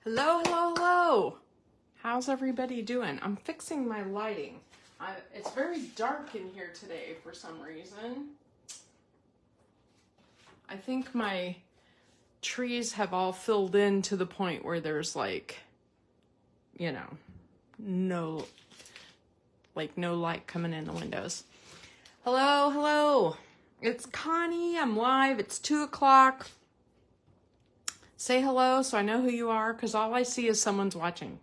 Hello, hello, hello. How's everybody doing? I'm fixing my lighting. It's very dark in here today for some reason. I think my trees have all filled in to the point where there's like, you know, no light coming in the windows. Hello, hello. It's Connie. I'm live. It's 2 o'clock. Say hello so I know who you are, because all I see is someone's watching.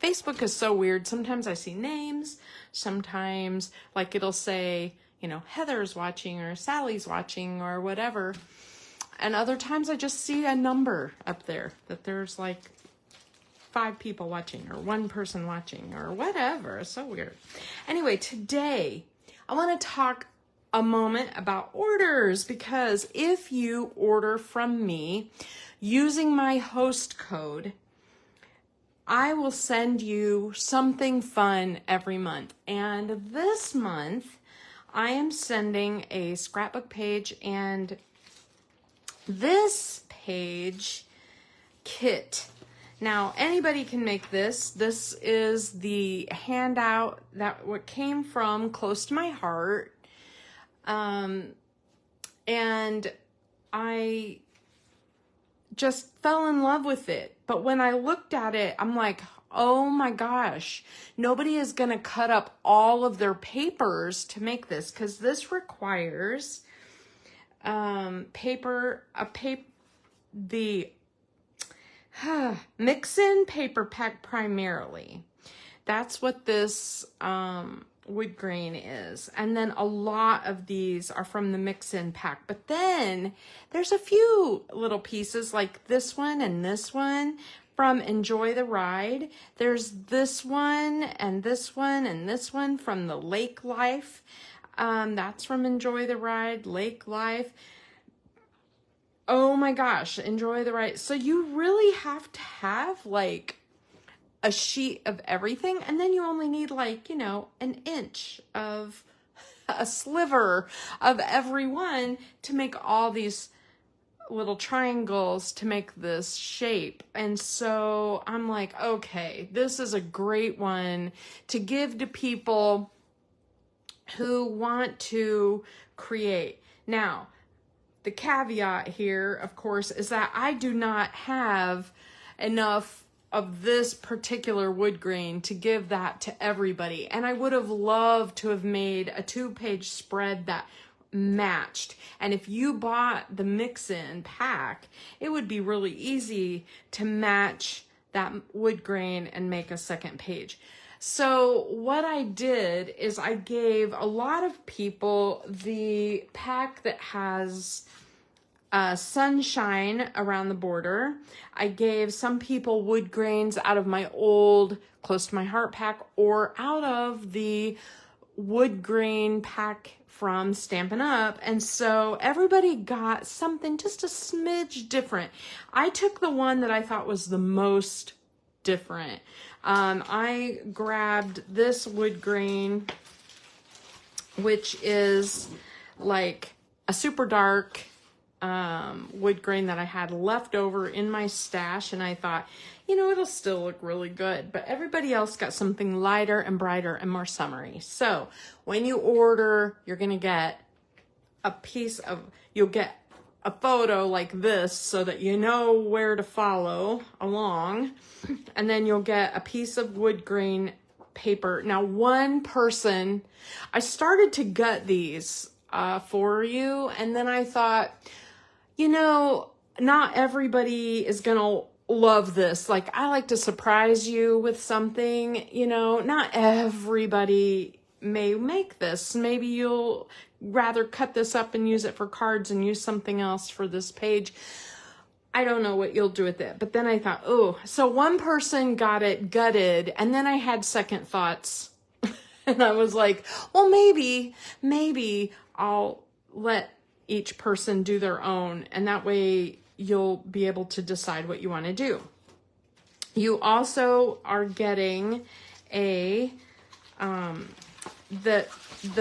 Facebook is so weird. Sometimes I see names. Sometimes, like, it'll say, you know, Heather's watching or Sally's watching or whatever. And other times I just see a number up there that there's like 5 people watching or 1 person watching or whatever. It's so weird. Anyway, today I want to talk a moment about orders, because if you order from me using my host code, I will send you something fun every month. And this month, I am sending a scrapbook page and this page kit. Now, anybody can make this. This is the handout that what came from Close to My Heart. And I just fell in love with it. But when I looked at it, I'm like, oh my gosh, nobody is going to cut up all of their papers to make this, because this requires the mix-in paper pack primarily. That's what this wood grain is. And then a lot of these are from the mix-in pack. But then there's a few little pieces like this one and this one from Enjoy the Ride. There's this one and this one and this one from the Lake Life. That's from Enjoy the Ride, Lake Life. Oh my gosh, Enjoy the Ride. So you really have to have like a sheet of everything, and then you only need like, you know, an inch of a sliver of every one to make all these little triangles to make this shape. And so I'm like, okay, this is a great one to give to people who want to create. Now, the caveat here, of course, is that I do not have enough of this particular wood grain to give that to everybody. And I would have loved to have made a 2-page spread that matched. And if you bought the mix-in pack, it would be really easy to match that wood grain and make a second page. So what I did is I gave a lot of people the pack that has sunshine around the border. I gave some people wood grains out of my old Close to My Heart pack, or out of the wood grain pack from Stampin' Up. And so everybody got something just a smidge different. I took the one that I thought was the most different. I grabbed this wood grain, which is like a super dark wood grain that I had left over in my stash, and I thought, you know, it'll still look really good. But everybody else got something lighter and brighter and more summery. So when you order, you're gonna get you'll get a photo like this so that you know where to follow along, and then you'll get a piece of wood grain paper. Now, one person, I started to gut these for you, and then I thought, you know, not everybody is gonna love this. Like, I like to surprise you with something, you know, not everybody may make this. Maybe you'll rather cut this up and use it for cards and use something else for this page. I don't know what you'll do with it. But then I thought, oh, so one person got it gutted, and then I had second thoughts. And I was like, well, maybe I'll let each person do their own, and that way you'll be able to decide what you want to do. You also are getting the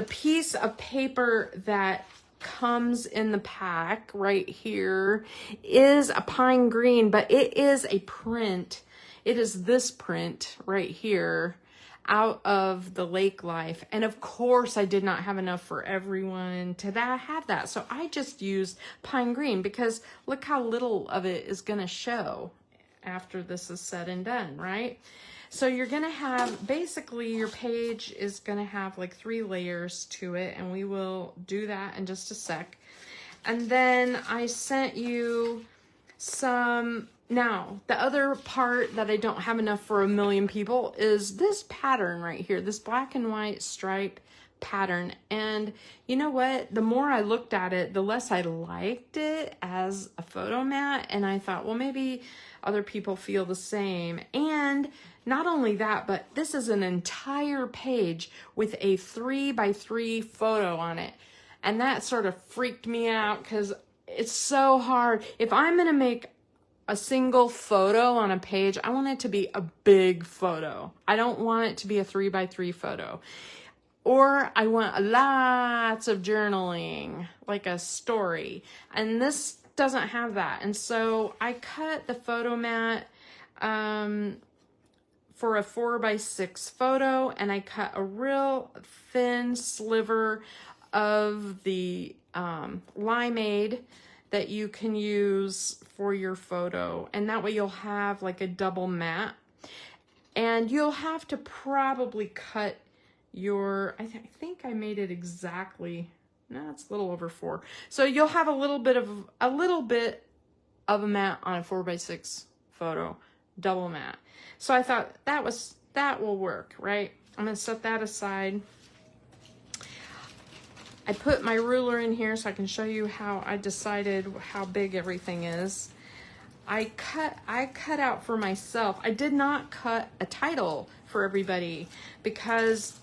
piece of paper that comes in the pack right here is a pine green, but it is a print. It is this print right here out of the Lake Life. And of course I did not have enough for everyone to have that. So I just used pine green because look how little of it is going to show after this is said and done, right? So you're going to have, basically your page is going to have like 3 layers to it, and we will do that in just a sec. And then I sent you some. Now, the other part that I don't have enough for a million people is this pattern right here, this black and white stripe pattern. And you know what? The more I looked at it, the less I liked it as a photo mat. And I thought, well, maybe other people feel the same. And not only that, but this is an entire page with a 3x3 photo on it. And that sort of freaked me out because it's so hard. If I'm going to make a single photo on a page, I want it to be a big photo. I don't want it to be a 3x3 photo. Or I want lots of journaling, like a story. And this doesn't have that. And so I cut the photo mat for a 4x6 photo, and I cut a real thin sliver of the limeade that you can use for your photo, and that way you'll have like a double mat. And you'll have to probably cut your, I think I made it exactly, no, it's a little over 4. So you'll have a little bit of a mat on a 4x6 photo, double mat. So I thought that will work, right? I'm gonna set that aside. I put my ruler in here so I can show you how I decided how big everything is. I cut out for myself. I did not cut a title for everybody because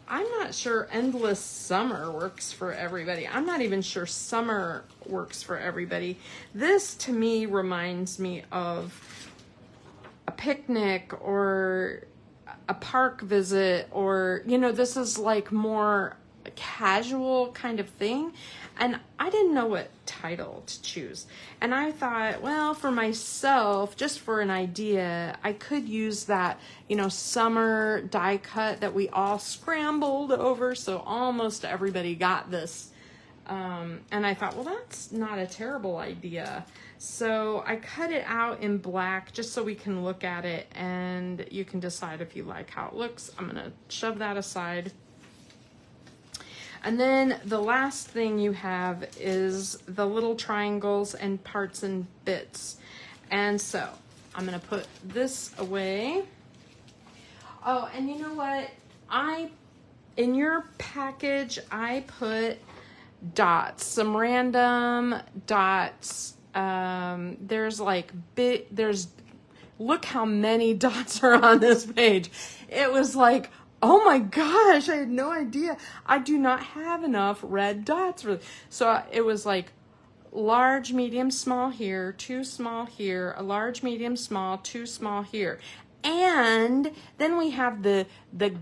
I'm not sure Endless Summer works for everybody. I'm not even sure summer works for everybody. This to me reminds me of a picnic or a park visit, or, you know, this is like more casual kind of thing, and I didn't know what title to choose. And I thought, well, for myself, just for an idea, I could use that, you know, summer die cut that we all scrambled over, so almost everybody got this. And I thought, well, that's not a terrible idea. So I cut it out in black just so we can look at it and you can decide if you like how it looks. I'm gonna shove that aside. And then the last thing you have is the little triangles and parts and bits. And so I'm going to put this away. Oh, and you know what? In your package, I put dots, some random dots. Look how many dots are on this page. It was like, oh my gosh, I had no idea. I do not have enough red dots for this. So it was like large, medium, small here, 2 small here, a large, medium, small, 2 small here. And then we have the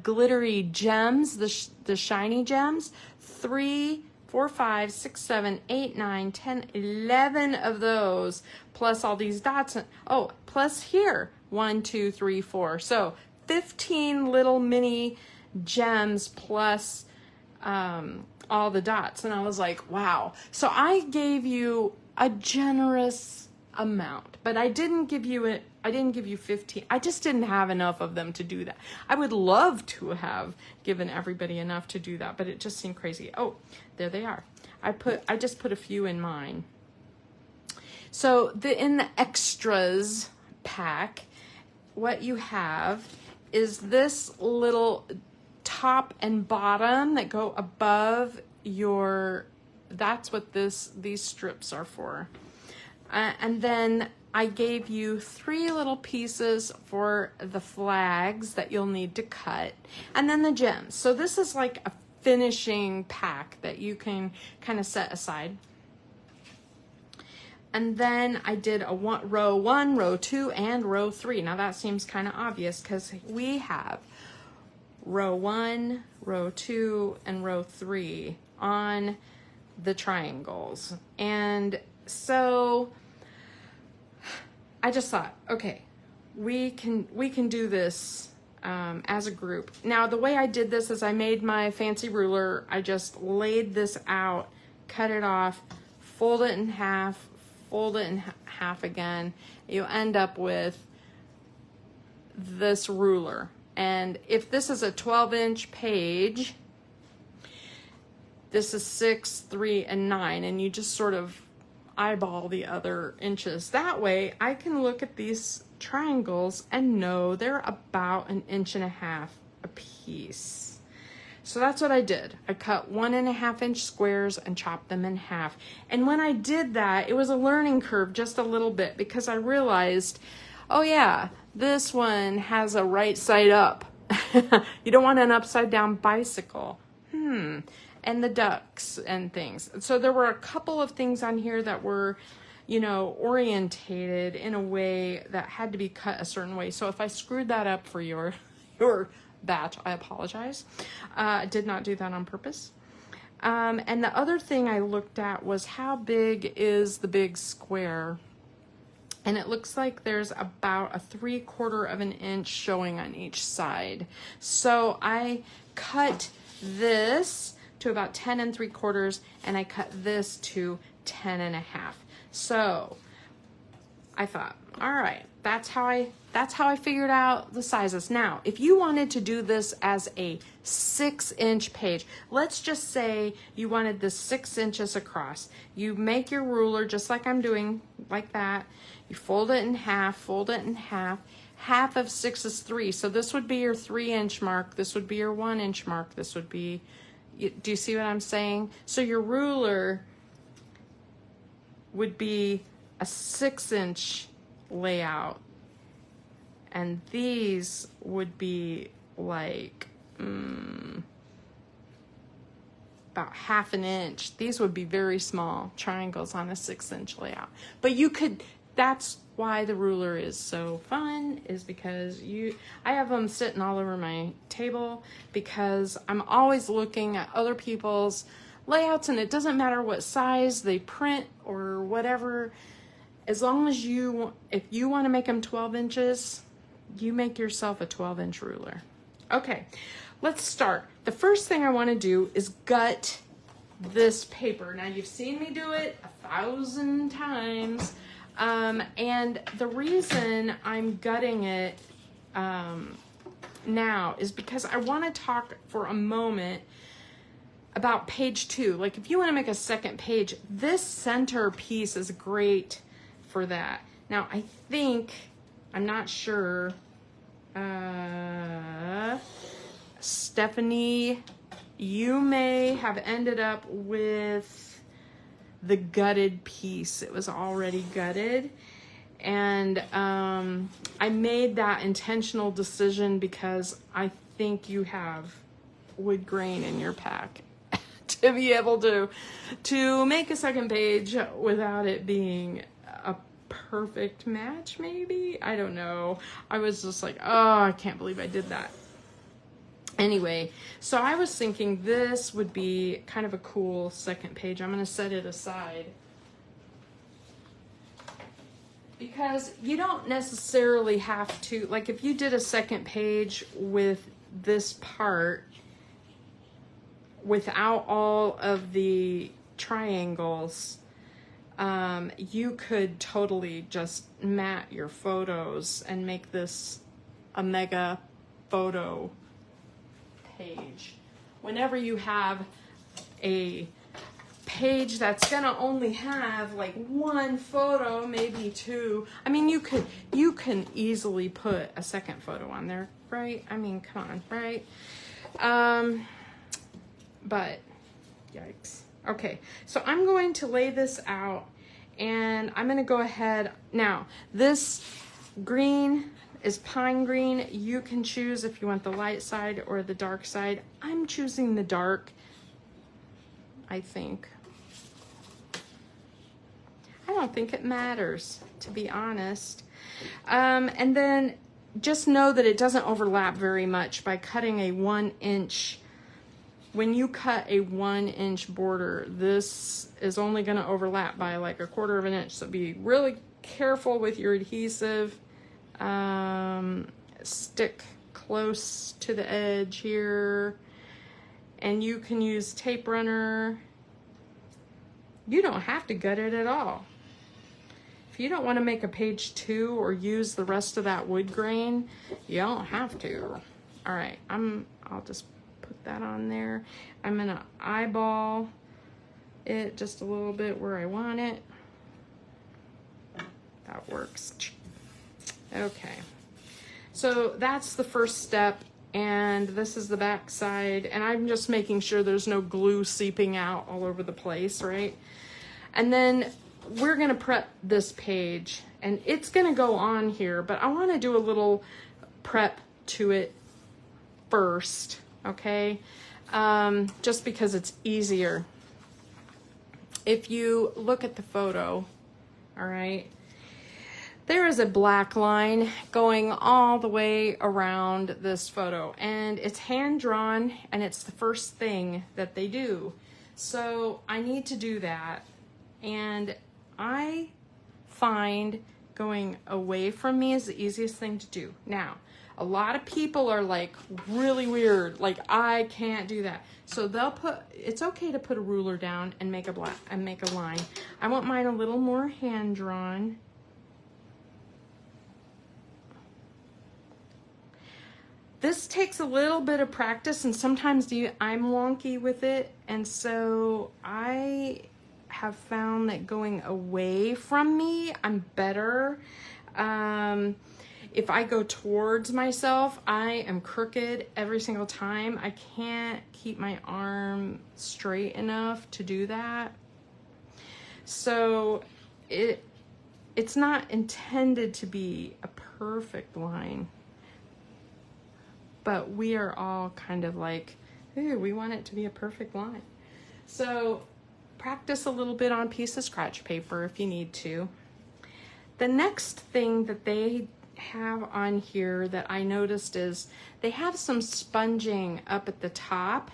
glittery gems, the shiny gems, 3, 4, 5, 6, 7, 8, 9, 10, 11 of those, plus all these dots. Oh, plus here, 1, 2, 3, 4. So 15 little mini gems plus all the dots. And I was like, wow. So I gave you a generous amount, but I didn't give you 15. I just didn't have enough of them to do that. I would love to have given everybody enough to do that, but it just seemed crazy. Oh, there they are. I just put a few in mine. So in the extras pack, what you have is this little top and bottom that go above your, that's what these strips are for. And then I gave you 3 little pieces for the flags that you'll need to cut, and then the gems. So this is like a finishing pack that you can kind of set aside. And then I did row 1, row 2, and row 3. Now that seems kind of obvious because we have row 1, row 2, and row 3 on the triangles. And so I just thought, okay, we can do this as a group. Now, the way I did this is I made my fancy ruler. I just laid this out, cut it off, fold it in half, fold it in half again. You end up with this ruler. And if this is a 12-inch page, this is 6, 3, and 9, and you just sort of eyeball the other inches. That way I can look at these triangles and know they're about 1.5 inches a piece. So that's what I did. I cut 1.5-inch squares and chopped them in half. And when I did that, it was a learning curve just a little bit, because I realized, oh yeah, this one has a right side up. You don't want an upside down bicycle. And the ducks and things. So there were a couple of things on here that were, you know, orientated in a way that had to be cut a certain way. So if I screwed that up for your batch, I apologize. I did not do that on purpose. And the other thing I looked at was how big is the big square. And it looks like there's about a 3/4 of an inch showing on each side. So I cut this to about 10 3/4, and I cut this to 10 1/2. So I thought, all right, that's how I figured out the sizes. Now, if you wanted to do this as a 6-inch page, let's just say you wanted this 6 inches across. You make your ruler just like I'm doing, like that. You fold it in half, fold it in half. Half of 6 is 3. So this would be your 3-inch mark. This would be your 1-inch mark. This would be, do you see what I'm saying? So your ruler would be a 6-inch layout, and these would be like about 1/2 inch. These would be very small triangles on a 6-inch layout. But you could, that's why the ruler is so fun, is because I have them sitting all over my table, because I'm always looking at other people's layouts, and it doesn't matter what size they print or whatever. As long as if you want to make them 12 inches, you make yourself a 12-inch ruler. Okay, let's start. The first thing I want to do is gut this paper. Now, you've seen me do it 1,000 times. And the reason I'm gutting it now is because I want to talk for a moment about page 2. Like, if you want to make a second page, this center piece is great for that. Now, I think, I'm not sure, Stephanie, you may have ended up with the gutted piece. It was already gutted. And I made that intentional decision because I think you have wood grain in your pack to be able to make a second page without it being a perfect match, maybe? I don't know. I was just like, oh, I can't believe I did that. Anyway, so I was thinking this would be kind of a cool second page. I'm going to set it aside, because you don't necessarily have to, like, if you did a second page with this part without all of the triangles, you could totally just mat your photos and make this a mega photo page. Whenever you have a page that's gonna only have like one photo, maybe two, I mean, you can easily put a second photo on there, right? I mean, come on, right? But yikes. Okay, so I'm going to lay this out, and I'm going to go ahead. Now, this green is pine green. You can choose if you want the light side or the dark side. I'm choosing the dark, I think. I don't think it matters, to be honest. And then just know that it doesn't overlap very much by cutting a 1-inch when you cut a 1-inch border, this is only going to overlap by like 1/4 of an inch. So be really careful with your adhesive. Stick close to the edge here, and you can use tape runner. You don't have to gut it at all. If you don't want to make a page 2 or use the rest of that wood grain, you don't have to. All right, I'll just put that on there. I'm gonna eyeball it just a little bit where I want it. That works. Okay, so that's the first step, and this is the back side, and I'm just making sure there's no glue seeping out all over the place, right? And then we're gonna prep this page, and it's gonna go on here, but I wanna do a little prep to it first, okay? Just because it's easier. If you look at the photo, all right, there is a black line going all the way around this photo, and it's hand drawn, and it's the first thing that they do. So I need to do that, and I find going away from me is the easiest thing to do. Now, a lot of people are like really weird, like I can't do that. So they'll put, it's okay to put a ruler down and make a line. I want mine a little more hand drawn. This takes a little bit of practice, and sometimes I'm wonky with it, and so I have found that going away from me, I'm better. If I go towards myself, I am crooked every single time. I can't keep my arm straight enough to do that. So it's not intended to be a perfect line, but we are all kind of like, ooh, we want it to be a perfect line. So practice a little bit on a piece of scratch paper if you need to. The next thing that they have on here that I noticed is they have some sponging up at the top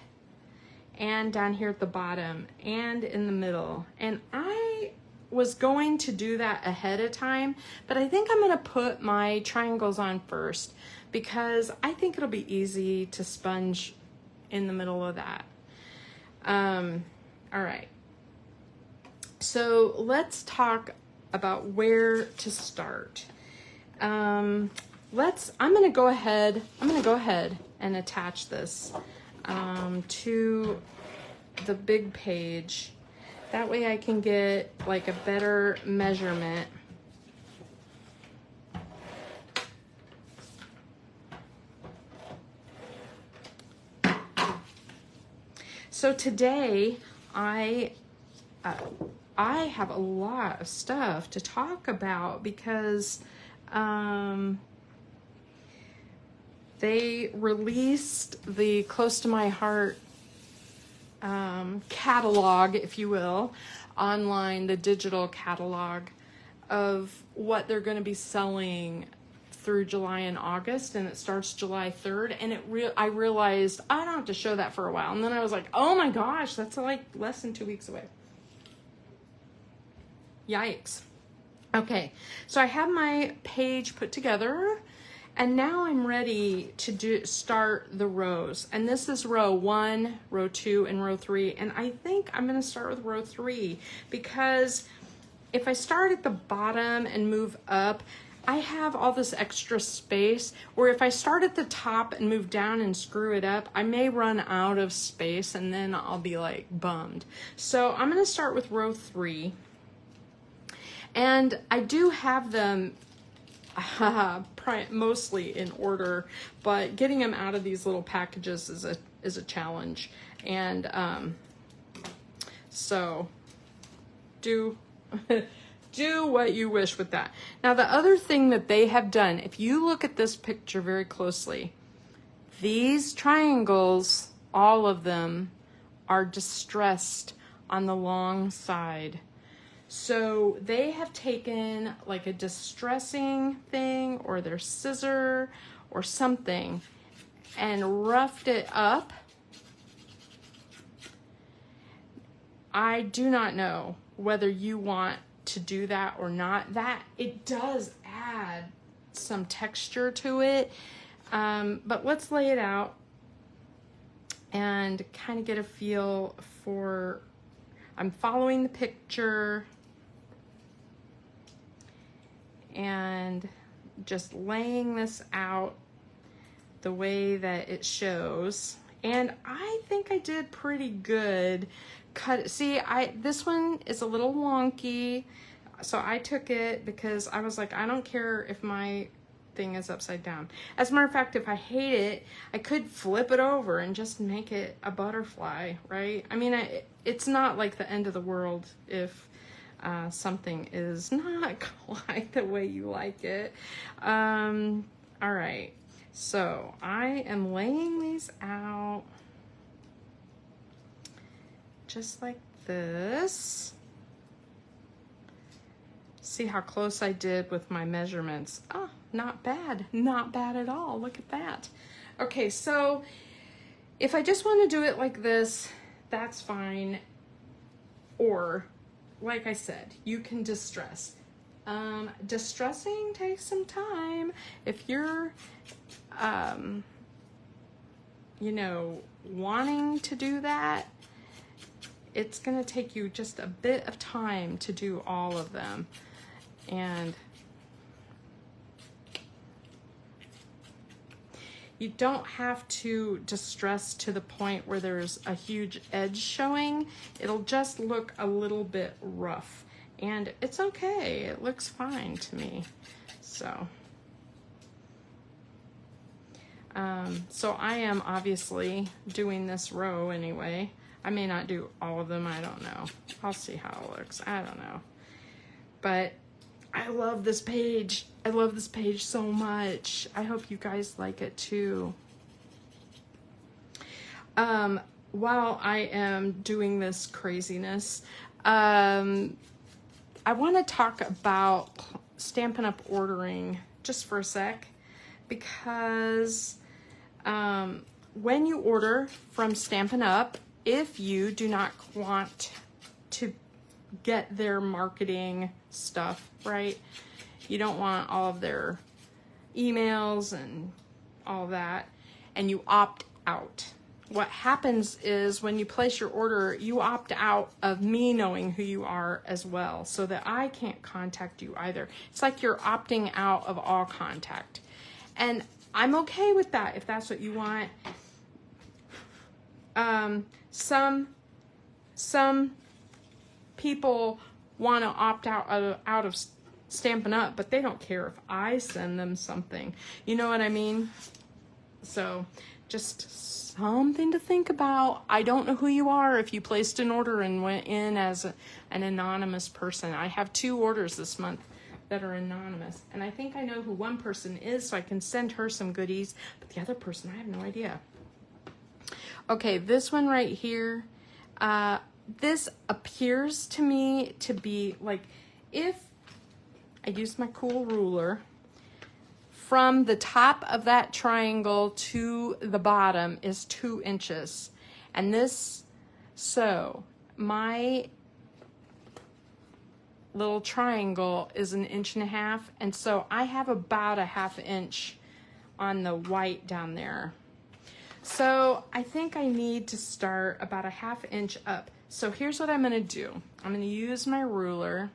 and down here at the bottom and in the middle. And I was going to do that ahead of time, but I think I'm gonna put my triangles on first because I think it'll be easy to sponge in the middle of that. All right. So let's talk about where to start. I'm gonna go ahead and attach this to the big page. That way I can get like a better measurement. So today I have a lot of stuff to talk about because they released the Close to My Heart catalog, if you will, online, the digital catalog of what they're going to be selling through July and August, and it starts July 3rd, and I realized I don't have to show that for a while, and then I was like, oh my gosh, that's like less than 2 weeks away. Yikes. Okay, so I have my page put together, and now I'm ready to start the rows. And this is row 1, row 2, and row 3. And I think I'm going to start with row 3 because if I start at the bottom and move up, I have all this extra space, where if I start at the top and move down and screw it up, I may run out of space and then I'll be like bummed. So I'm going to start with row 3. And I do have them mostly in order, but getting them out of these little packages is a challenge. And so do do what you wish with that. Now, the other thing that they have done, if you look at this picture very closely, these triangles, all of them, are distressed on the long side. So they have taken like a distressing thing or their scissor or something and roughed it up I do not know whether you want to do that or not. That it does add some texture to it, but let's lay it out and kind of get a feel for, I'm following the picture and just laying this out the way that it shows. And I think I did pretty good. See, this one is a little wonky, so I took it because I was like, I don't care if my thing is upside down. As a matter of fact, if I hate it, I could flip it over and just make it a butterfly, right? I mean, it's not like the end of the world if something is not quite the way you like it. All right, so I am laying these out just like this. See how close I did with my measurements. Oh, not bad. Not bad at all. Look at that. Okay, so if I just want to do it like this, that's fine. Or, like I said, you can distress. Distressing takes some time. If you're, you know, wanting to do that, it's going to take you just a bit of time to do all of them. And you don't have to distress to the point where there's a huge edge showing. It'll just look a little bit rough. And it's okay. It looks fine to me. So I am obviously doing this row anyway. I may not do all of them, I don't know. I'll see how it looks, I don't know. But I love this page. I love this page so much. I hope you guys like it too. While I am doing this craziness, I want to talk about Stampin' Up! Ordering just for a sec, because when you order from Stampin' Up!, if you do not want to get their marketing stuff, right? You don't want all of their emails and all that, and you opt out. What happens is when you place your order, you opt out of me knowing who you are as well, so that I can't contact you either. It's like you're opting out of all contact. And I'm okay with that if that's what you want. Some people want to opt out of Stampin' Up, but they don't care if I send them something. You know what I mean? So just something to think about. I don't know who you are if you placed an order and went in as an anonymous person. I have 2 orders this month that are anonymous, and I think I know who one person is, so I can send her some goodies, but the other person, I have no idea. Okay, this one right here, this appears to me to be like, if I use my cool ruler, from the top of that triangle to the bottom is 2 inches. And this, so my little triangle is 1.5 inches, and so I have about a 1/2 inch on the white down there. So I think I need to start about a 1/2 inch up. So here's what I'm going to do. I'm going to use my ruler,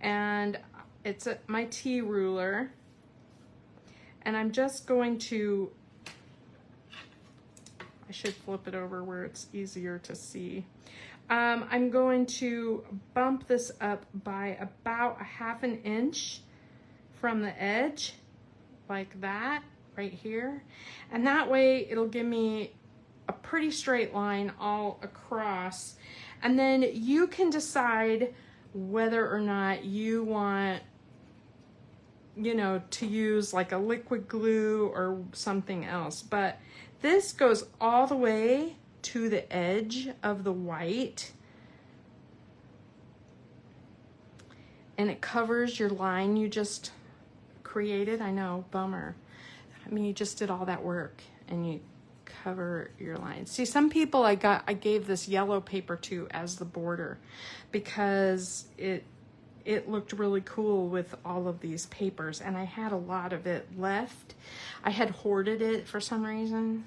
and it's my T ruler, and I'm just going to, I should flip it over where it's easier to see. I'm going to bump this up by about a 1/2 inch from the edge, like that, right here. And that way it'll give me a pretty straight line all across. And then you can decide whether or not you want, you know, to use like a liquid glue or something else. But this goes all the way to the edge of the white, and it covers your line you just created. I know, bummer. I mean, you just did all that work and you cover your lines. See, some people I gave this yellow paper to as the border because it looked really cool with all of these papers, and I had a lot of it left. I had hoarded it for some reason.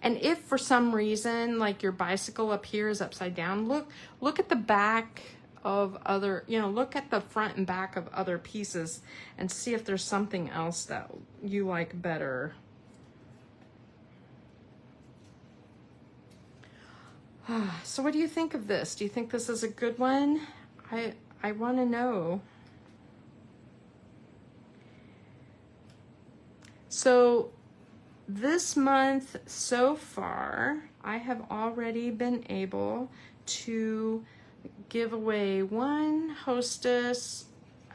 And if for some reason, like your bicycle up here is upside down, look at the back of other, look at the front and back of other pieces and see if there's something else that you like better. So what do you think of this? Do you think this is a good one? I want to know. So this month so far, I have already been able to give away one hostess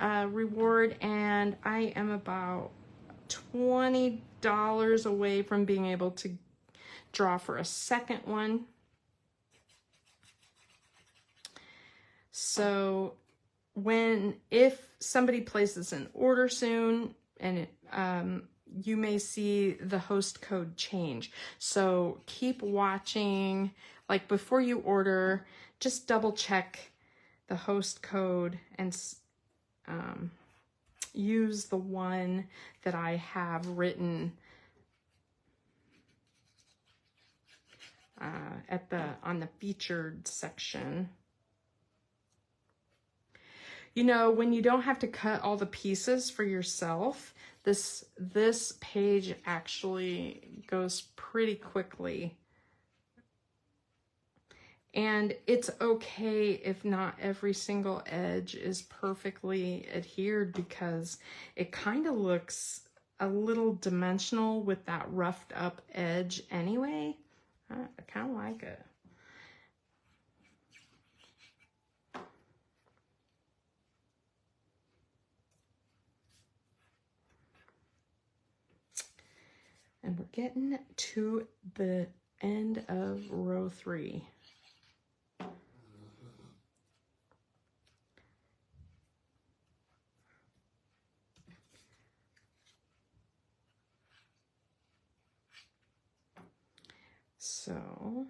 reward, and I am about $20 away from being able to draw for a second one. So if somebody places an order soon, and you may see the host code change. So keep watching, like before you order, just double check the host code and use the one that I have written on the featured section. When you don't have to cut all the pieces for yourself, this page actually goes pretty quickly. And it's okay if not every single edge is perfectly adhered, because it kind of looks a little dimensional with that roughed up edge anyway. I kind of like it. And we're getting to the end of row 3. So,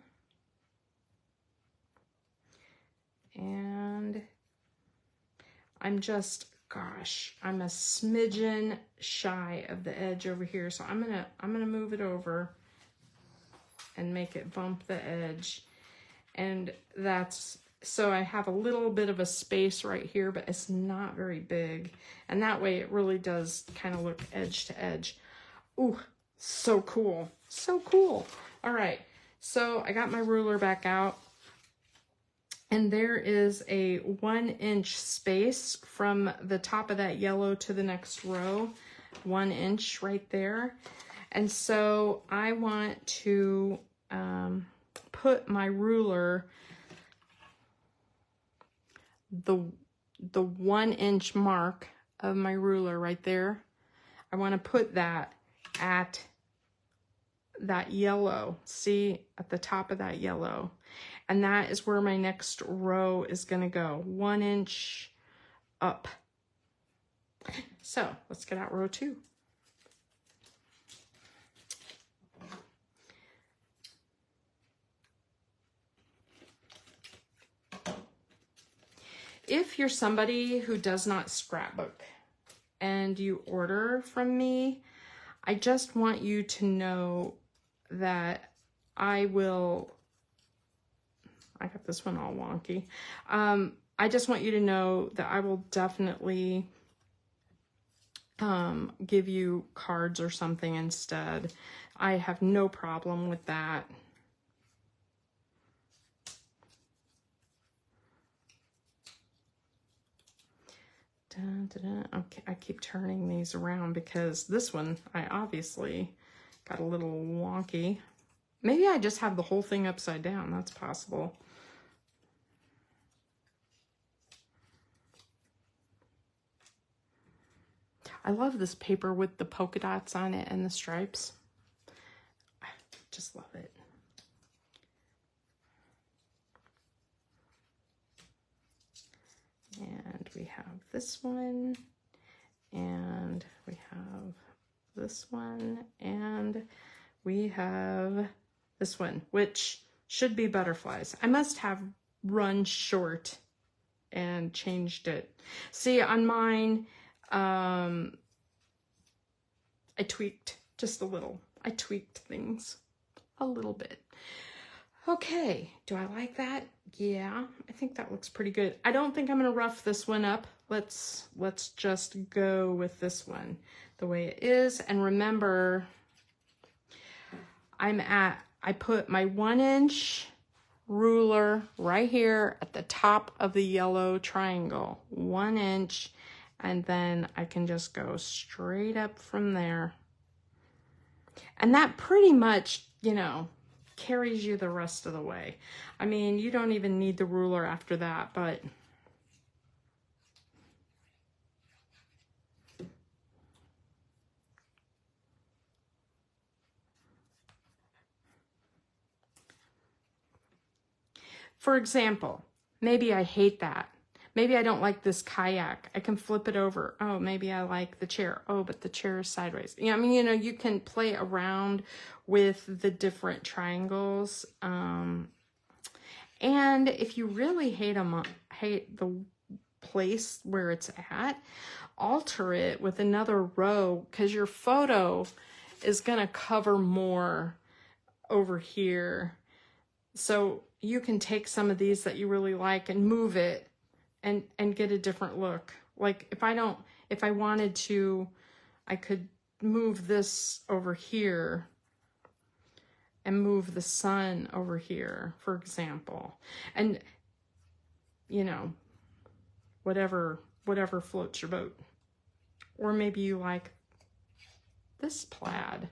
and I'm just, I'm a smidgen shy of the edge over here. So I'm gonna move it over and make it bump the edge. And so I have a little bit of a space right here, but it's not very big. And that way it really does kind of look edge to edge. Ooh, so cool. So cool. All right. So I got my ruler back out. And there is a 1-inch space from the top of that yellow to the next row, 1 inch right there. And so I want to put my ruler, the 1-inch mark of my ruler right there, I want to put that at that yellow, see, at the top of that yellow. And that is where my next row is going to go, 1 inch up. So let's get out row 2. If you're somebody who does not scrapbook and you order from me, I just want you to know that I got this one all wonky. I just want you to know that I will definitely give you cards or something instead. I have no problem with that. Dun, dun, dun. Okay, I keep turning these around because this one I obviously got a little wonky. Maybe I just have the whole thing upside down. That's possible. I love this paper with the polka dots on it and the stripes. I just love it. And we have this one, and we have this one, and we have this one, which should be butterflies. I must have run short and changed it. See, on mine, I tweaked just a little. I tweaked things a little bit. Okay, do I like that? Yeah, I think that looks pretty good. I don't think I'm gonna rough this one up. Let's just go with this one the way it is. And remember, I put my 1-inch ruler right here at the top of the yellow triangle, 1 inch, and then I can just go straight up from there. And that pretty much, you know, carries you the rest of the way. I mean, you don't even need the ruler after that, but for example, maybe I hate that. Maybe I don't like this kayak. I can flip it over. Oh, maybe I like the chair. Oh, but the chair is sideways. Yeah, I mean, you know, you can play around with the different triangles. And if you really hate the place where it's at, alter it with another row, because your photo is going to cover more over here. So you can take some of these that you really like and move it and get a different look. Like if I wanted to, I could move this over here and move the sun over here, for example. And, you know, whatever floats your boat. Or maybe you like this plaid.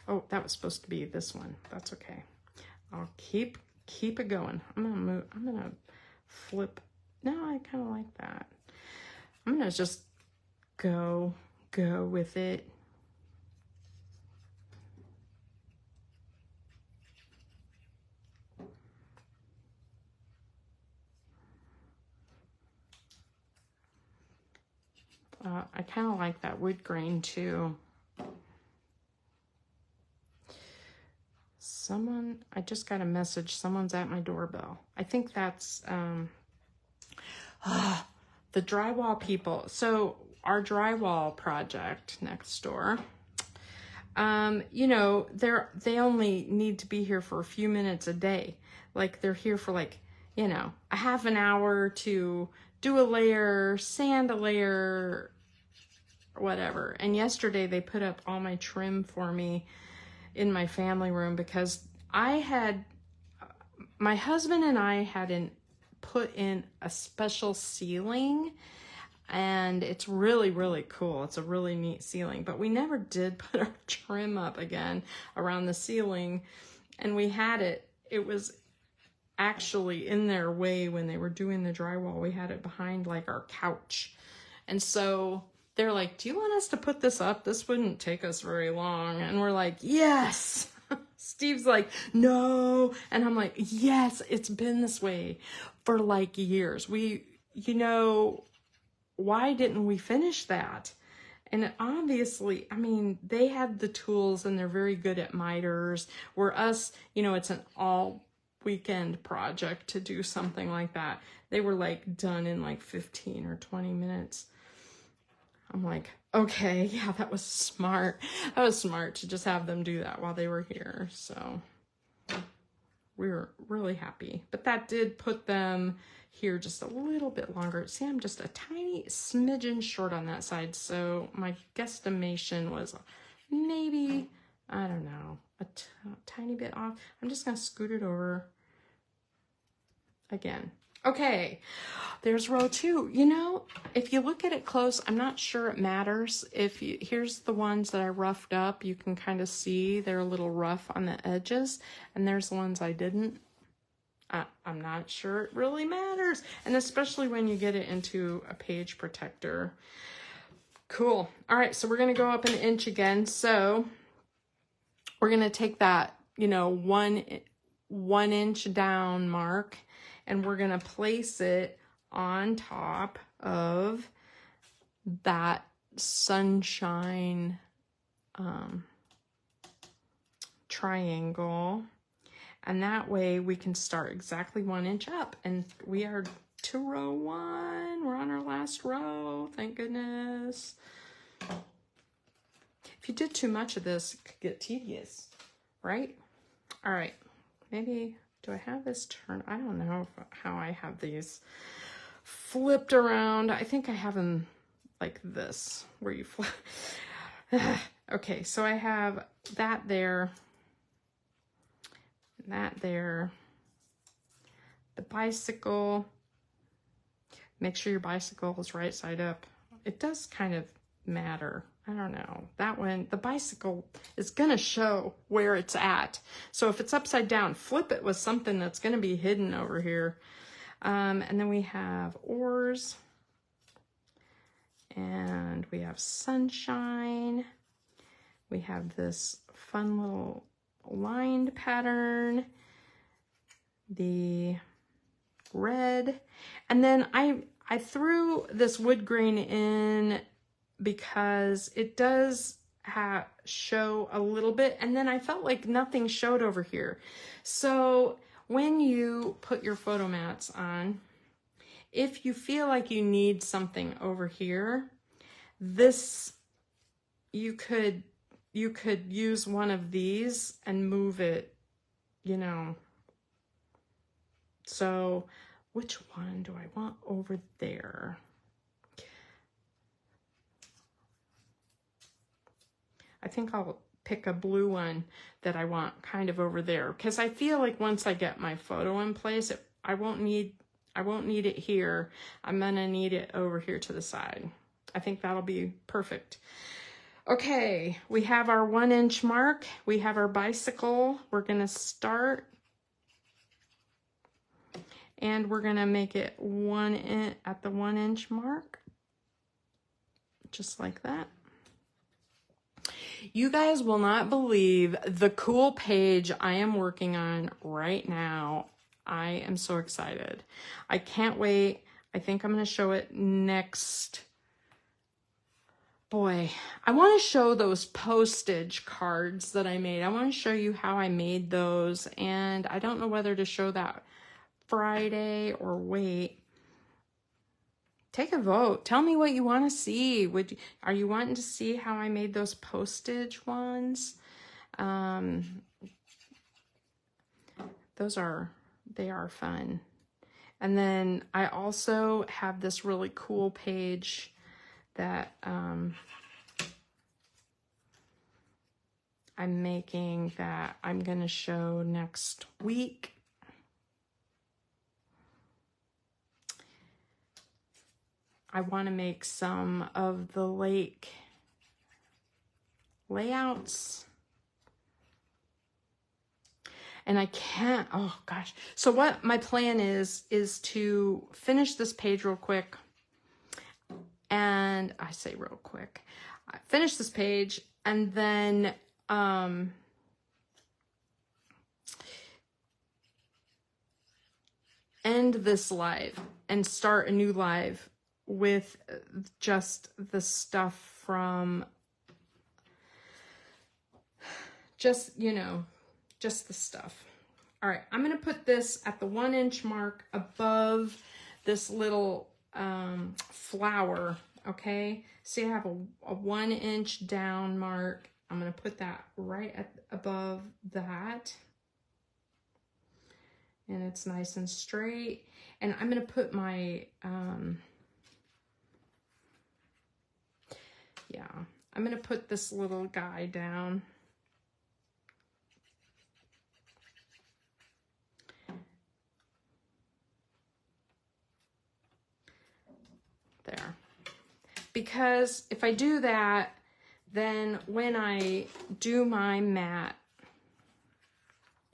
Oh, that was supposed to be this one. That's okay. I'll keep it going. I'm gonna flip. No, I kind of like that. I'm gonna just go with it. I kind of like that wood grain too. I just got a message. Someone's at my doorbell. I think that's the drywall people. So our drywall project next door, you know, they only need to be here for a few minutes a day. Like they're here for like, you know, a half an hour to do a layer, sand a layer, whatever. And yesterday they put up all my trim for me in my family room because my husband and I had put in a special ceiling, and it's really, really cool. It's a really neat ceiling, but we never did put our trim up again around the ceiling, and we had it was actually in their way when they were doing the drywall. We had it behind like our couch. And so they're like, do you want us to put this up? This wouldn't take us very long. And we're like, yes. Steve's like, no. And I'm like, yes, it's been this way for like years. You know, why didn't we finish that? And obviously, I mean, they had the tools and they're very good at miters. Where us, you know, it's an all weekend project to do something like that. They were like done in like 15 or 20 minutes. I'm like, okay, yeah, that was smart. That was smart to just have them do that while they were here. So we were really happy. But that did put them here just a little bit longer. See, I'm just a tiny smidgen short on that side. So my guesstimation was maybe, I don't know, a tiny bit off. I'm just going to scoot it over again. Okay, there's row 2. You know, if you look at it close, I'm not sure it matters. Here's the ones that I roughed up. You can kind of see they're a little rough on the edges, and there's the ones I didn't. I'm not sure it really matters, and especially when you get it into a page protector. Cool. All right, so we're going to go up 1 inch again. So we're going to take that, you know, one inch down mark, and we're going to place it on top of that sunshine triangle. And that way we can start exactly 1 inch up. And we are to row 1. We're on our last row. Thank goodness. If you did too much of this, it could get tedious, right? All right. Maybe, do I have this turned? I don't know how I have these flipped around. I think I have them like this, where you flip. Okay, so I have that there, that there, the bicycle. Make sure your bicycle is right side up. It does kind of matter. I don't know. That one, the bicycle is going to show where it's at. So if it's upside down, flip it with something that's going to be hidden over here. And then we have oars. And we have sunshine. We have this fun little lined pattern. The red. And then I threw this wood grain in because it does show a little bit, and then I felt like nothing showed over here. So when you put your photo mats on, if you feel like you need something over here, this, you could use one of these and move it, you know. So which one do I want over there? I think I'll pick a blue one that I want kind of over there, because I feel like once I get my photo in place, I won't need it here. I'm gonna need it over here to the side. I think that'll be perfect. Okay, we have our 1 inch mark. We have our bicycle. We're gonna start, and we're gonna make it at the 1 inch mark, just like that. You guys will not believe the cool page I am working on right now. I am so excited. I can't wait. I think I'm going to show it next. Boy, I want to show those postage cards that I made. I want to show you how I made those, and I don't know whether to show that Friday or wait. Take a vote. Tell me what you want to see. Are you wanting to see how I made those postage ones? They are fun. And then I also have this really cool page that I'm making that I'm going to show next week. I want to make some of the lake layouts. And I can't, oh gosh. So what my plan is to finish this page real quick. And I say real quick. I finish this page and then end this live and start a new live with just the stuff from, just, you know, just the stuff. All right, I'm gonna put this at the 1 inch mark above this little flower, okay? See, I have a 1 inch down mark. I'm gonna put that right above that. And it's nice and straight. And I'm gonna put my, yeah, I'm gonna put this little guy down. There. Because if I do that, then when I do my mat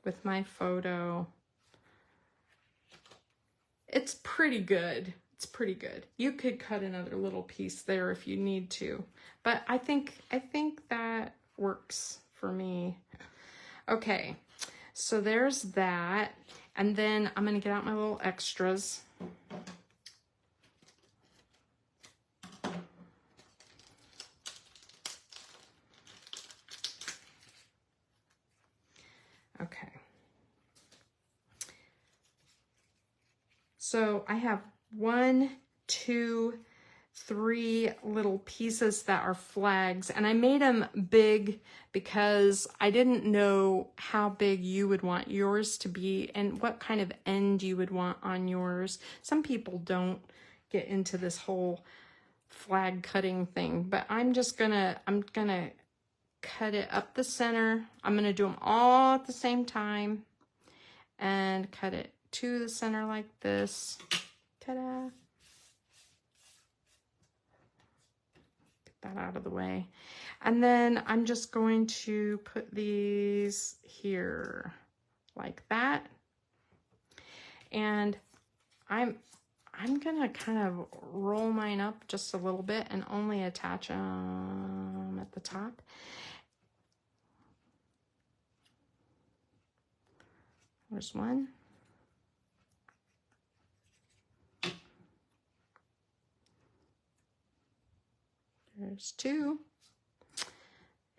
with my photo, it's pretty good. It's pretty good. You could cut another little piece there if you need to, but I think that works for me. Okay, so there's that. And then I'm gonna get out my little extras. Okay. So I have 1, 2, 3 little pieces that are flags, and I made them big because I didn't know how big you would want yours to be and what kind of end you would want on yours. Some people don't get into this whole flag cutting thing, but I'm gonna cut it up the center. I'm gonna do them all at the same time and cut it to the center like this. Ta-da! That out of the way. And then I'm just going to put these here like that. And I'm gonna kind of roll mine up just a little bit and only attach them at the top. There's one. There's 2.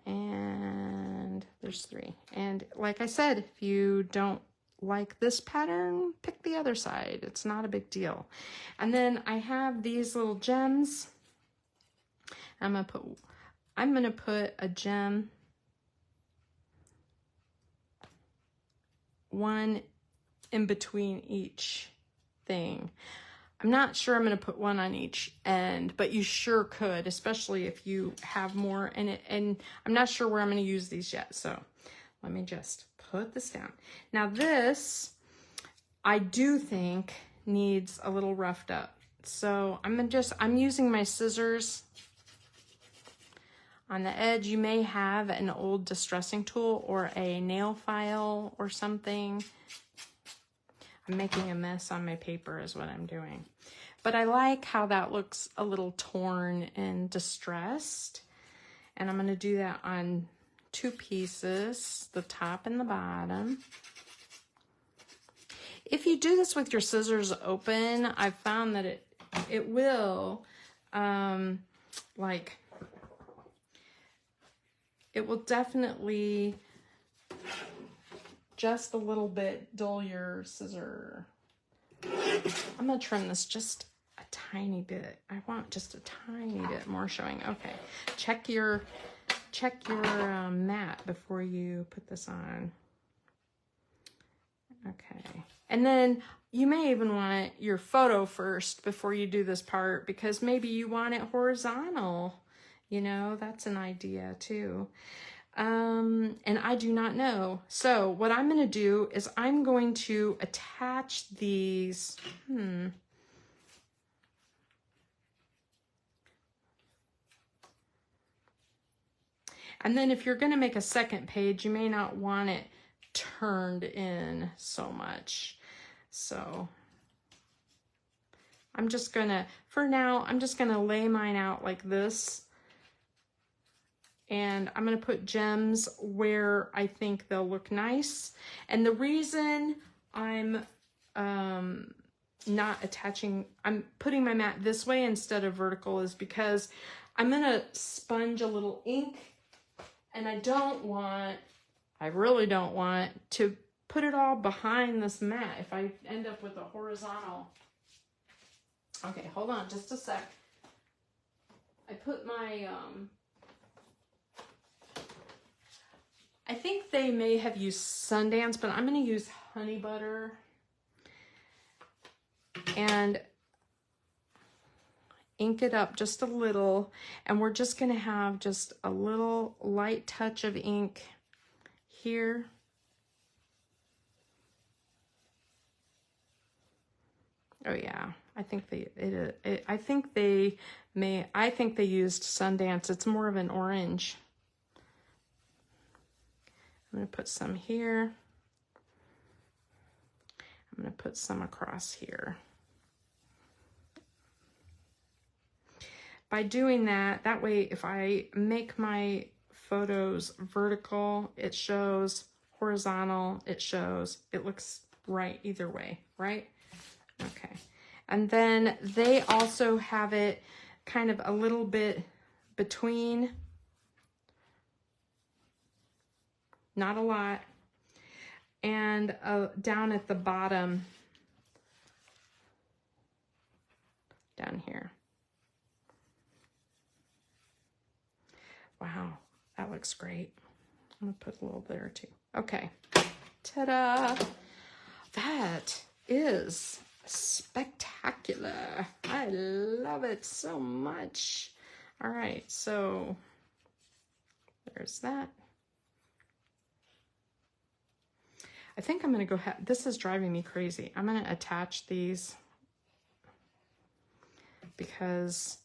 And there's 3. And like I said, if you don't like this pattern, pick the other side. It's not a big deal. And then I have these little gems. I'm gonna put a gem, one in between each thing. I'm not sure I'm going to put one on each end, but you sure could, especially if you have more in it. And I'm not sure where I'm going to use these yet. So let me just put this down. Now this, I do think needs a little roughed up. So I'm using my scissors on the edge. You may have an old distressing tool or a nail file or something. I'm making a mess on my paper is what I'm doing. But I like how that looks a little torn and distressed. And I'm going to do that on 2 pieces, the top and the bottom. If you do this with your scissors open, I've found that it will it will definitely just a little bit dull your scissor. I'm gonna trim this just a tiny bit. I want just a tiny bit more showing. Okay, check your mat before you put this on. Okay, and then you may even want your photo first before you do this part, because maybe you want it horizontal. You know, that's an idea too. And I do not know. So what I'm going to do is I'm going to attach these. And then if you're going to make a second page, you may not want it turned in so much. So I'm just going to, for now, I'm just going to lay mine out like this. And I'm going to put gems where I think they'll look nice. And the reason I'm not attaching, I'm putting my mat this way instead of vertical is because I'm going to sponge a little ink. And I really don't want to put it all behind this mat if I end up with a horizontal. Okay, hold on just a sec. I put my... I think they may have used Sundance, but I'm going to use honey butter and ink it up just a little. And we're just going to have just a little light touch of ink here. Oh yeah, I think they used Sundance. It's more of an orange. I'm going to put some here. I'm going to put some across here. By doing that, that way if I make my photos vertical, it shows, horizontal, it shows, it looks right either way, right? Okay. And then they also have it kind of a little bit between. Not a lot. and down at the bottom, down here. Wow, that looks great. I'm gonna put a little there too. Okay, ta-da! That is spectacular. I love it so much. All right, so there's that. I think I'm gonna go ahead. This is driving me crazy. I'm gonna attach these because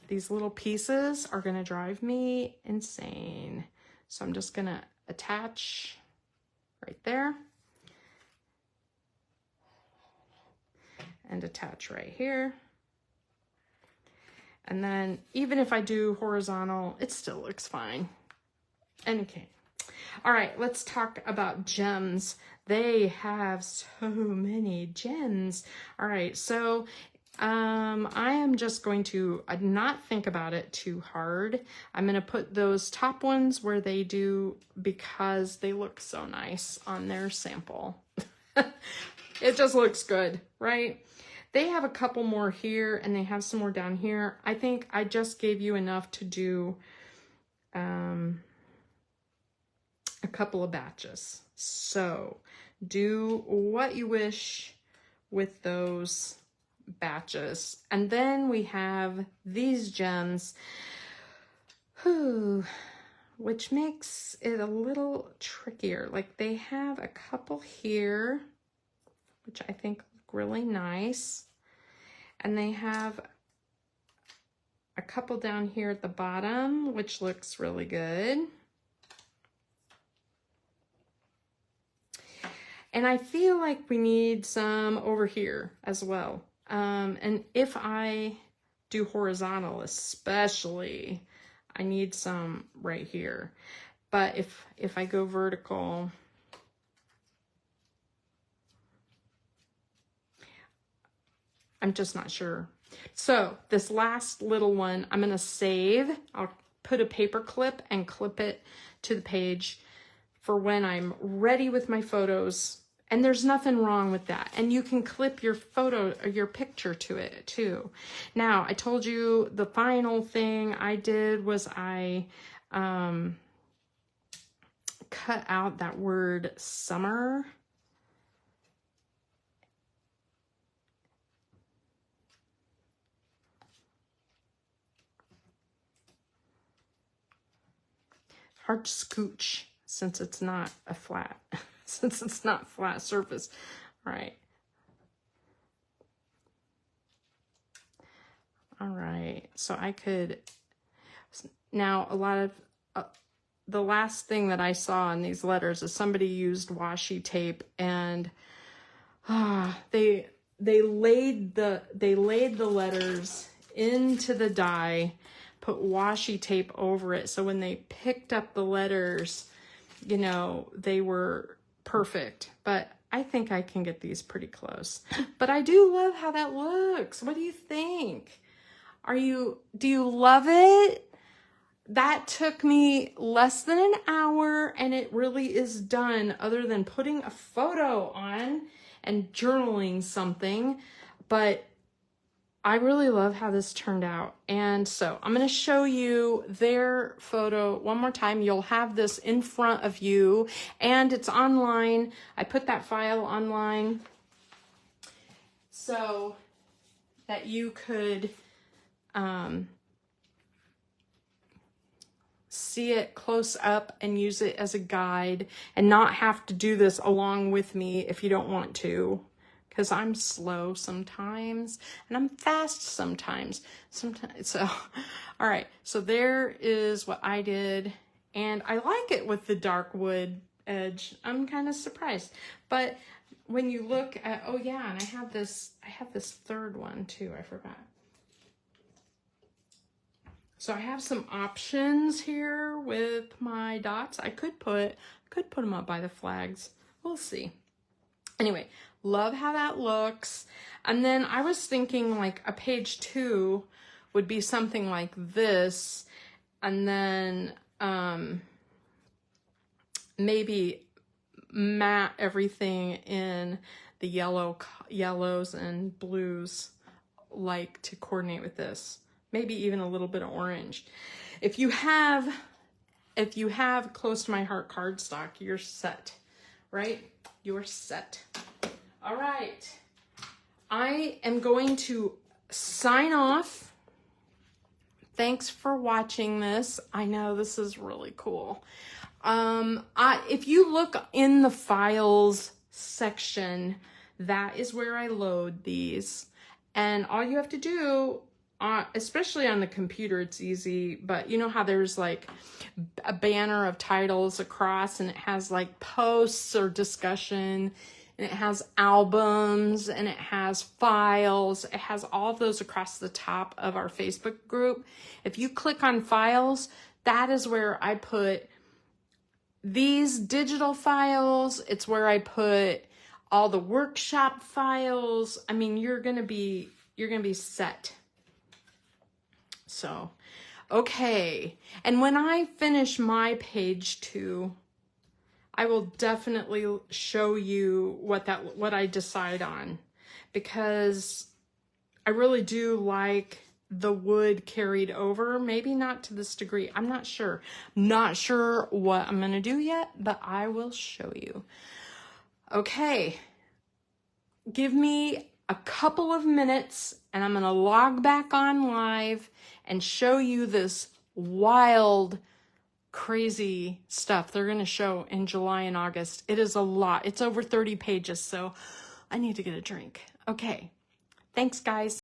these little pieces are gonna drive me insane. So I'm just gonna attach right there and attach right here. And then even if I do horizontal, it still looks fine. And okay. All right, let's talk about gems. They have so many gems. All right, so I am just going to not think about it too hard. I'm going to put those top ones where they do because they look so nice on their sample. It just looks good, right? They have a couple more here and they have some more down here. I think I just gave you enough to do a couple of batches. So do what you wish with those batches. And then we have these gems, which makes it a little trickier. Like they have a couple here, which I think look really nice. And they have a couple down here at the bottom, which looks really good. And I feel like we need some over here as well. And if I do horizontal especially, I need some right here. But if I go vertical, I'm just not sure. So this last little one, I'm gonna save. I'll put a paper clip and clip it to the page for when I'm ready with my photos. And there's nothing wrong with that. And you can clip your photo or your picture to it too. Now, I told you the final thing I did was I cut out that word summer. Hard to scooch since it's not a flat, since it's not flat surface. All right. All right, so I could, now a lot of, the last thing that I saw in these letters is somebody used washi tape and they laid the letters into the die, put washi tape over it. So when they picked up the letters, you know, they were perfect. But I think I can get these pretty close. But I do love how that looks. What do you think? Do you love it? That took me less than an hour and it really is done other than putting a photo on and journaling something. But I really love how this turned out. And so I'm going to show you their photo one more time. You'll have this in front of you and it's online. I put that file online so that you could see it close up and use it as a guide and not have to do this along with me if you don't want to, because I'm slow sometimes and I'm fast sometimes. So, all right, so there is what I did and I like it with the dark wood edge. I'm kind of surprised, but when you look at, oh yeah, and I have this third one too, I forgot. So I have some options here with my dots. I could put them up by the flags. We'll see. Anyway, love how that looks. And then I was thinking like a page 2 would be something like this. And then maybe matte everything in the yellows and blues, like to coordinate with this. Maybe even a little bit of orange. If you have Close to My Heart cardstock, you're set, right? You're set. All right. I am going to sign off. Thanks for watching this. I know this is really cool. If you look in the files section, that is where I load these. And all you have to do, especially on the computer, it's easy, but you know how there's like a banner of titles across and it has like posts or discussion, and it has albums, and it has files. It has all of those across the top of our Facebook group. If you click on files, that is where I put these digital files. It's where I put all the workshop files. I mean, you're gonna be set. So, okay. And when I finish my page 2, I will definitely show you what I decide on, because I really do like the wood carried over. Maybe not to this degree. I'm not sure. Not sure what I'm going to do yet, but I will show you. Okay. Give me a couple of minutes and I'm going to log back on live and show you this wild, crazy stuff they're going to show in July and August. It is a lot. It's over 30 pages, so I need to get a drink. Okay. Thanks, guys.